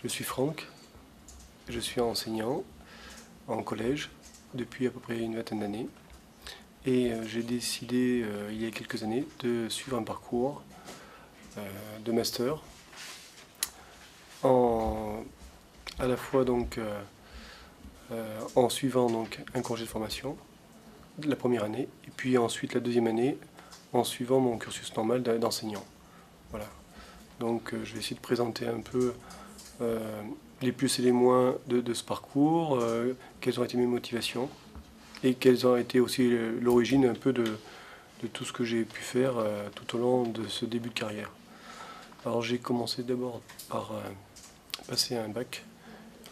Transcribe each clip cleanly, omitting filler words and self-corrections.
Je suis Franck, je suis enseignant en collège depuis à peu près une vingtaine d'années et j'ai décidé il y a quelques années de suivre un parcours de master à la fois en suivant donc un congé de formation la première année et puis ensuite la deuxième année en suivant mon cursus normal d'enseignant. Voilà. Donc je vais essayer de présenter un peu les plus et les moins de ce parcours, quelles ont été mes motivations et quelles ont été aussi l'origine un peu de tout ce que j'ai pu faire tout au long de ce début de carrière. Alors j'ai commencé d'abord par passer un bac.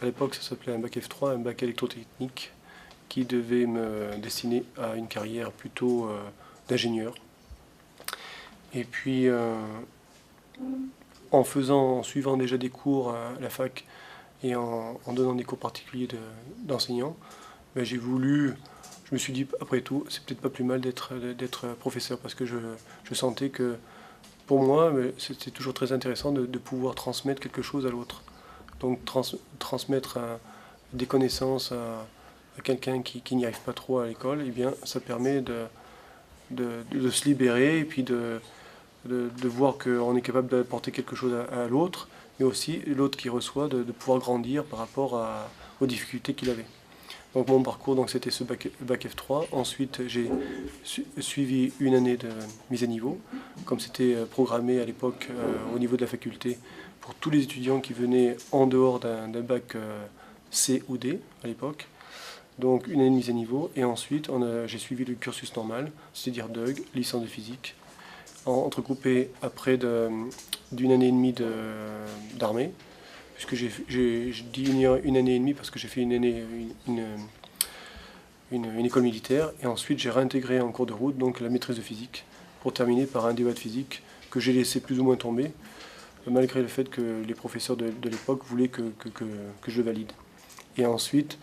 À l'époque ça s'appelait un bac F3, un bac électrotechnique qui devait me destiner à une carrière plutôt d'ingénieur. Et puis en suivant déjà des cours à la fac et en donnant des cours particuliers d'enseignants, ben je me suis dit après tout, c'est peut-être pas plus mal d'être professeur parce que je sentais que pour moi, c'était toujours très intéressant de pouvoir transmettre quelque chose à l'autre. Donc transmettre des connaissances à quelqu'un qui n'y arrive pas trop à l'école, eh bien ça permet de se libérer et puis de voir qu'on est capable d'apporter quelque chose à l'autre, mais aussi l'autre qui reçoit de pouvoir grandir par rapport aux difficultés qu'il avait. Donc mon parcours, c'était ce bac F3. Ensuite, j'ai suivi une année de mise à niveau, comme c'était programmé à l'époque au niveau de la faculté pour tous les étudiants qui venaient en dehors d'un bac C ou D à l'époque. Donc une année de mise à niveau, et ensuite j'ai suivi le cursus normal, c'est-à-dire DUG, licence de physique, entrecoupé après d'une année et demie d'armée, puisque j'ai dit une année et demie parce que j'ai fait une école militaire, et ensuite j'ai réintégré en cours de route donc la maîtrise de physique, pour terminer par un DEA de physique que j'ai laissé plus ou moins tomber, malgré le fait que les professeurs de l'époque voulaient que je le valide. Et ensuite,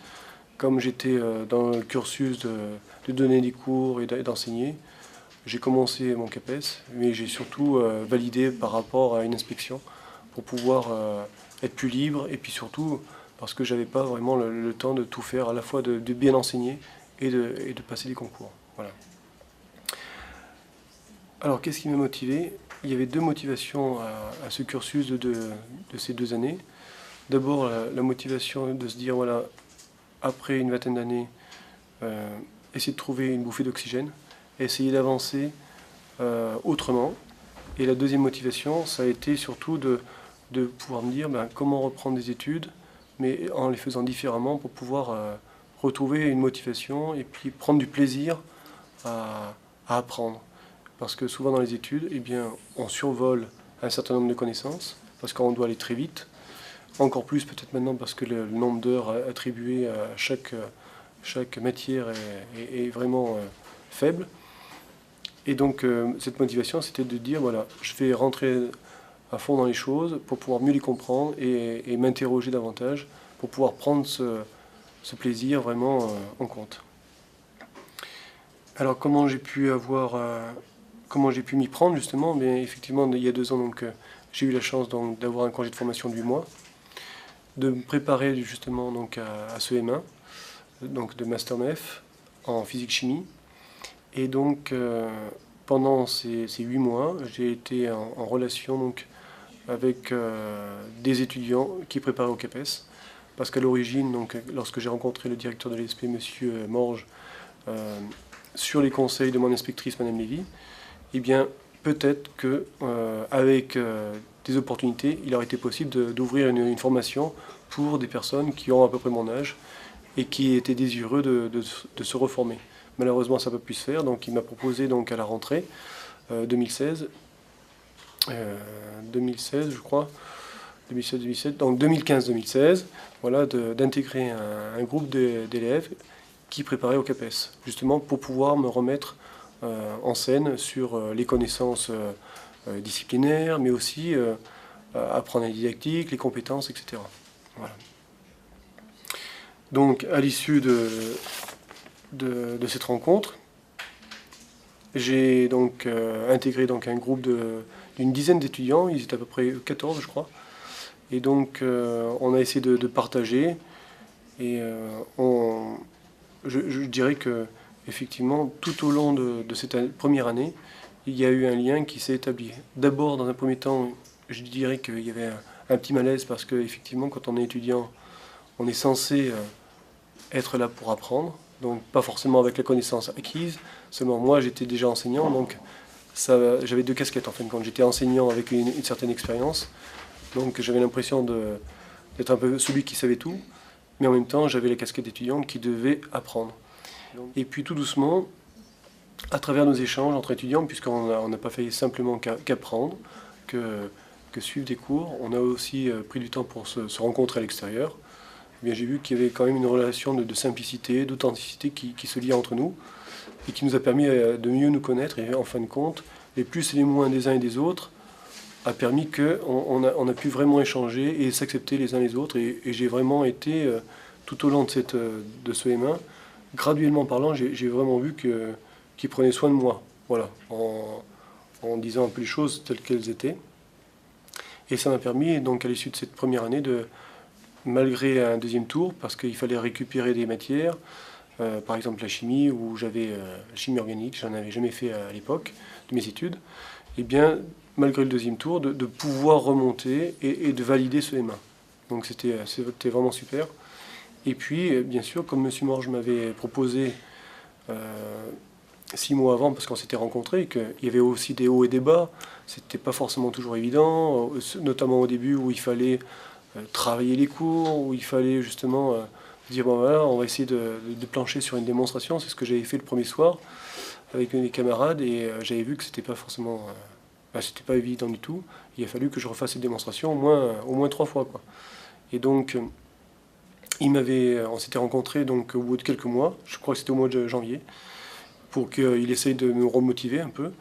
comme j'étais dans le cursus de donner des cours et d'enseigner, j'ai commencé mon CAPES, mais j'ai surtout validé par rapport à une inspection pour pouvoir être plus libre, et puis surtout parce que j'avais pas vraiment le temps de tout faire, à la fois de bien enseigner et de passer des concours. Voilà. Alors qu'est-ce qui m'a motivé? Il y avait deux motivations à ce cursus de ces 2 années. D'abord la motivation de se dire, voilà, après une vingtaine d'années, essayer de trouver une bouffée d'oxygène, essayer d'avancer autrement. Et la deuxième motivation, ça a été surtout de pouvoir me dire comment reprendre des études, mais en les faisant différemment pour pouvoir retrouver une motivation et puis prendre du plaisir à apprendre. Parce que souvent dans les études, eh bien, on survole un certain nombre de connaissances, parce qu'on doit aller très vite. Encore plus peut-être maintenant parce que le nombre d'heures attribuées à chaque matière est vraiment faible. Et donc cette motivation, c'était de dire, voilà, je vais rentrer à fond dans les choses pour pouvoir mieux les comprendre et m'interroger davantage pour pouvoir prendre ce plaisir vraiment en compte. Alors comment j'ai pu m'y prendre justement? Bien, effectivement, il y a 2 ans, j'ai eu la chance d'avoir un congé de formation de 8 mois, de me préparer justement à ce M1, donc de Master MEF en physique-chimie. Et donc pendant ces 8 mois, j'ai été en relation avec des étudiants qui préparaient au CAPES. Parce qu'à l'origine, lorsque j'ai rencontré le directeur de l'ESP, M. Morge, sur les conseils de mon inspectrice, Mme Lévy, eh bien, peut-être qu'avec des opportunités, il aurait été possible d'ouvrir une formation pour des personnes qui ont à peu près mon âge et qui étaient désireux de se reformer. Malheureusement, ça n'a pas pu se faire, donc il m'a proposé à la rentrée 2016, je crois, 2016-2017, donc 2015-2016, voilà, d'intégrer un groupe d'élèves qui préparaient au CAPES, justement pour pouvoir me remettre en scène sur les connaissances disciplinaires, mais aussi apprendre la didactique, les compétences, etc. Voilà. Donc, à l'issue de cette rencontre, j'ai intégré un groupe d'une dizaine d'étudiants, ils étaient à peu près 14 je crois, Et donc, on a essayé de partager. Et je dirais que, effectivement, tout au long de cette première année, il y a eu un lien qui s'est établi. D'abord, dans un premier temps, je dirais qu'il y avait un petit malaise parce qu'effectivement, quand on est étudiant, on est censé être là pour apprendre, donc pas forcément avec la connaissance acquise. Seulement, moi, j'étais déjà enseignant, donc j'avais deux casquettes en fin de compte. J'étais enseignant avec une certaine expérience, donc j'avais l'impression d'être un peu celui qui savait tout, mais en même temps, j'avais la casquette d'étudiant qui devait apprendre. Et puis tout doucement, à travers nos échanges entre étudiants, puisqu'on n'a pas fait simplement qu'apprendre, que suivre des cours, on a aussi pris du temps pour se rencontrer à l'extérieur. Eh bien, j'ai vu qu'il y avait quand même une relation de simplicité, d'authenticité qui se liait entre nous et qui nous a permis de mieux nous connaître. Et en fin de compte, les plus et les moins des uns et des autres a permis qu'on a pu vraiment échanger et s'accepter les uns les autres. Et j'ai vraiment été, tout au long de ce M1, graduellement parlant, j'ai vraiment vu qu'ils prenaient soin de moi, voilà, en disant un peu les choses telles qu'elles étaient. Et ça m'a permis, donc à l'issue de cette première année, malgré un deuxième tour, parce qu'il fallait récupérer des matières, par exemple la chimie, où j'avais la chimie organique, j'en avais jamais fait à l'époque de mes études, et bien malgré le deuxième tour, de pouvoir remonter et de valider ce M1. Donc c'était vraiment super. Et puis, bien sûr, comme M. Morge m'avait proposé 6 mois avant, parce qu'on s'était rencontrés, qu'il y avait aussi des hauts et des bas, c'était pas forcément toujours évident, notamment au début où il fallait travailler les cours, où il fallait justement dire bon voilà, on va essayer de plancher sur une démonstration. C'est ce que j'avais fait le premier soir avec mes camarades et j'avais vu que c'était pas forcément, c'était pas évident du tout. Il a fallu que je refasse cette démonstration au moins 3 fois quoi. Et donc on s'était rencontrés donc au bout de quelques mois, je crois que c'était au mois de janvier, pour qu'il essaye de me remotiver un peu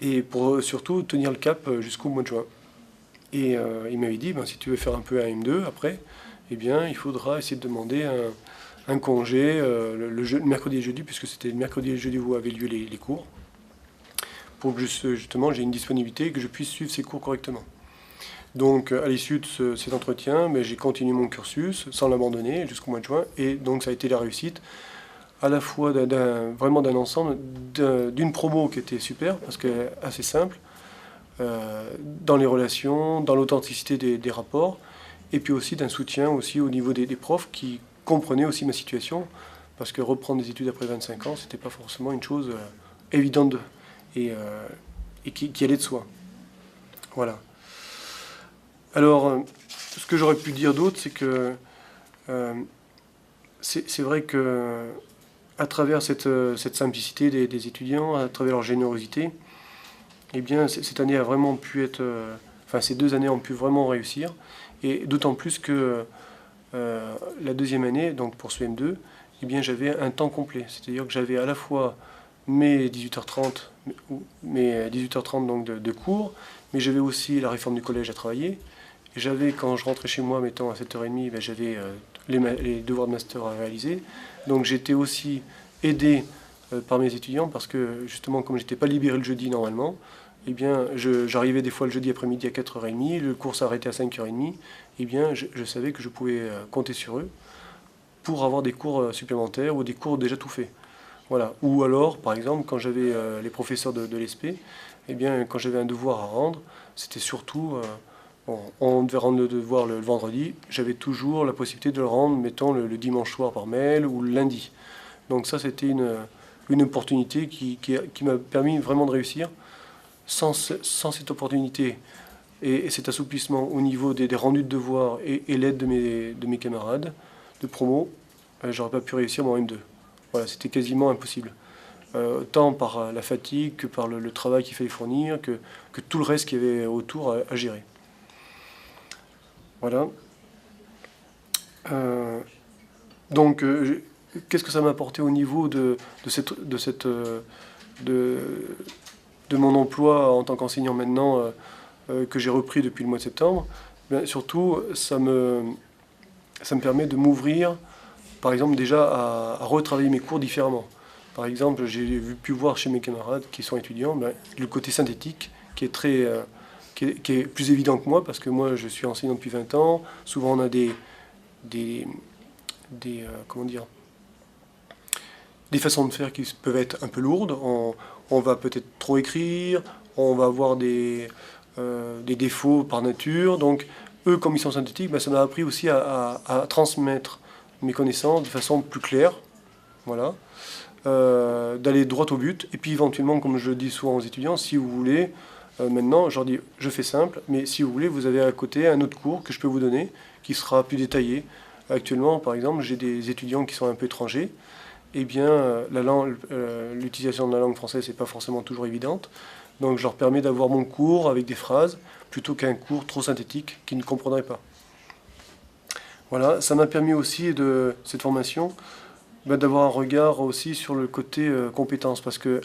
et pour surtout tenir le cap jusqu'au mois de juin. Et il m'avait dit, si tu veux faire un peu un M2 après, eh bien, il faudra essayer de demander un congé le mercredi et jeudi, puisque c'était le mercredi et le jeudi où avaient lieu les cours, pour que justement j'ai une disponibilité et que je puisse suivre ces cours correctement. Donc à l'issue de cet entretien, j'ai continué mon cursus sans l'abandonner jusqu'au mois de juin, et donc ça a été la réussite à la fois vraiment d'un ensemble, d'une promo qui était super, parce que assez simple, dans les relations, dans l'authenticité des rapports, et puis aussi d'un soutien aussi au niveau des profs qui comprenaient aussi ma situation, parce que reprendre des études après 25 ans, c'était pas forcément une chose évidente et qui allait de soi. Voilà. Alors, ce que j'aurais pu dire d'autre, c'est que c'est vrai que à travers cette simplicité des étudiants, à travers leur générosité, eh bien, cette année a vraiment pu être... ces 2 années ont pu vraiment réussir. Et d'autant plus que la deuxième année, donc pour ce M2, eh bien, j'avais un temps complet. C'est-à-dire que j'avais à la fois mes 18h30 donc de cours, mais j'avais aussi la réforme du collège à travailler. Et j'avais, quand je rentrais chez moi, mettons à 7h30, j'avais les devoirs de master à réaliser. Donc j'étais aussi aidé par mes étudiants parce que justement, comme j'étais pas libéré le jeudi normalement, eh bien, j'arrivais des fois le jeudi après-midi à 4h30, le cours s'arrêtait à 5h30, eh bien, je savais que je pouvais compter sur eux pour avoir des cours supplémentaires ou des cours déjà tout faits. Voilà. Ou alors, par exemple, quand j'avais les professeurs de l'ESP, eh bien, quand j'avais un devoir à rendre, c'était surtout... on devait rendre le devoir le vendredi, j'avais toujours la possibilité de le rendre, mettons, le dimanche soir par mail ou le lundi. Donc ça, c'était une opportunité qui m'a permis vraiment de réussir. Sans cette opportunité et cet assouplissement au niveau des rendus de devoirs et l'aide de mes camarades de promo, j'aurais pas pu réussir mon M2. Voilà, c'était quasiment impossible. Tant par la fatigue que par le travail qu'il fallait fournir, que tout le reste qu'il y avait autour à gérer. Voilà. Donc, qu'est-ce que ça m'a apporté au niveau de mon emploi en tant qu'enseignant maintenant que j'ai repris depuis le mois de septembre? Surtout, ça me permet de m'ouvrir, par exemple, déjà à retravailler mes cours différemment. Par exemple, j'ai pu voir chez mes camarades qui sont étudiants le côté synthétique qui est qui est plus évident que moi, parce que moi je suis enseignant depuis 20 ans. Souvent on a comment dire, des façons de faire qui peuvent être un peu lourdes. On va peut-être trop écrire, on va avoir des défauts par nature. Donc eux, comme ils sont synthétiques, ben, ça m'a appris aussi à transmettre mes connaissances de façon plus claire. Voilà. D'aller droit au but. Et puis éventuellement, comme je le dis souvent aux étudiants, si vous voulez, maintenant, je leur dis, je fais simple, mais si vous voulez, vous avez à côté un autre cours que je peux vous donner, qui sera plus détaillé. Actuellement, par exemple, j'ai des étudiants qui sont un peu étrangers. Eh bien, l'utilisation de la langue française n'est pas forcément toujours évidente. Donc je leur permets d'avoir mon cours avec des phrases, plutôt qu'un cours trop synthétique qu'ils ne comprendraient pas. Voilà, ça m'a permis aussi, de cette formation, d'avoir un regard aussi sur le côté compétences, parce que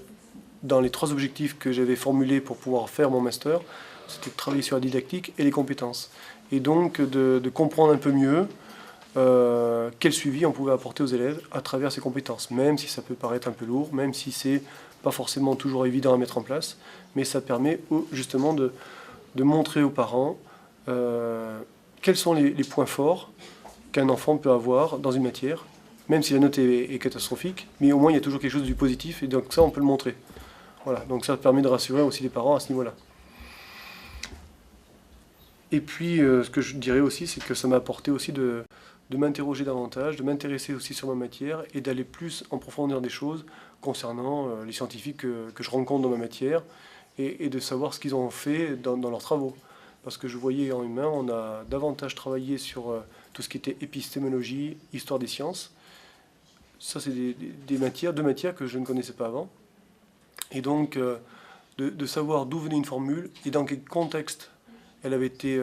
dans les 3 objectifs que j'avais formulés pour pouvoir faire mon master, c'était de travailler sur la didactique et les compétences. Et donc de comprendre un peu mieux quel suivi on pouvait apporter aux élèves à travers ces compétences, même si ça peut paraître un peu lourd, même si c'est pas forcément toujours évident à mettre en place, mais ça permet justement de montrer aux parents quels sont les points forts qu'un enfant peut avoir dans une matière, même si la note est catastrophique, mais au moins il y a toujours quelque chose de positif, et donc ça on peut le montrer. Voilà, donc ça permet de rassurer aussi les parents à ce niveau-là. Et puis ce que je dirais aussi, c'est que ça m'a apporté aussi de m'interroger davantage, de m'intéresser aussi sur ma matière et d'aller plus en profondeur des choses concernant les scientifiques que je rencontre dans ma matière et de savoir ce qu'ils ont fait dans leurs travaux. Parce que je voyais en humain, on a davantage travaillé sur tout ce qui était épistémologie, histoire des sciences. Ça, c'est deux matières que je ne connaissais pas avant. Et donc, de savoir d'où venait une formule et dans quel contexte elle avait été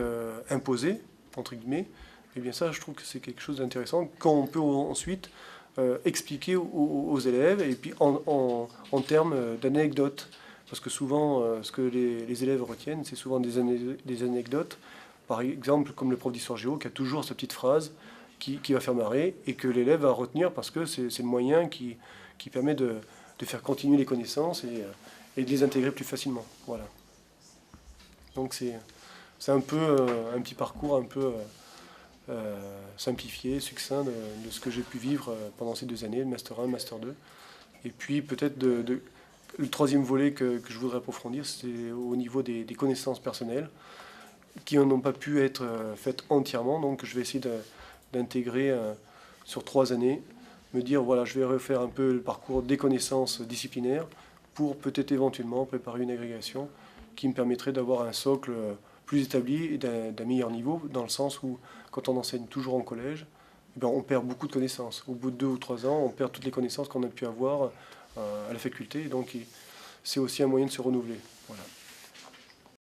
imposée, entre guillemets, et bien ça, je trouve que c'est quelque chose d'intéressant qu'on peut ensuite expliquer aux élèves, et puis en termes d'anecdotes. Parce que souvent, ce que les élèves retiennent, c'est souvent des anecdotes. Par exemple, comme le prof d'histoire géo, qui a toujours sa petite phrase qui va faire marrer, et que l'élève va retenir parce que c'est le moyen qui permet de faire continuer les connaissances et de les intégrer plus facilement. Voilà. Donc c'est un peu un petit parcours un peu simplifié, succinct de ce que j'ai pu vivre pendant ces 2 années, le Master 1, Master 2. Et puis peut-être le 3e volet que je voudrais approfondir, c'est au niveau des connaissances personnelles, qui n'ont pas pu être faites entièrement. Donc je vais essayer d'intégrer sur 3 années, me dire, voilà, je vais refaire un peu le parcours des connaissances disciplinaires pour peut-être éventuellement préparer une agrégation qui me permettrait d'avoir un socle plus établi et d'un meilleur niveau, dans le sens où, quand on enseigne toujours en collège, eh ben, on perd beaucoup de connaissances. Au bout de 2 ou 3 ans, on perd toutes les connaissances qu'on a pu avoir à la faculté, et donc c'est aussi un moyen de se renouveler. Voilà.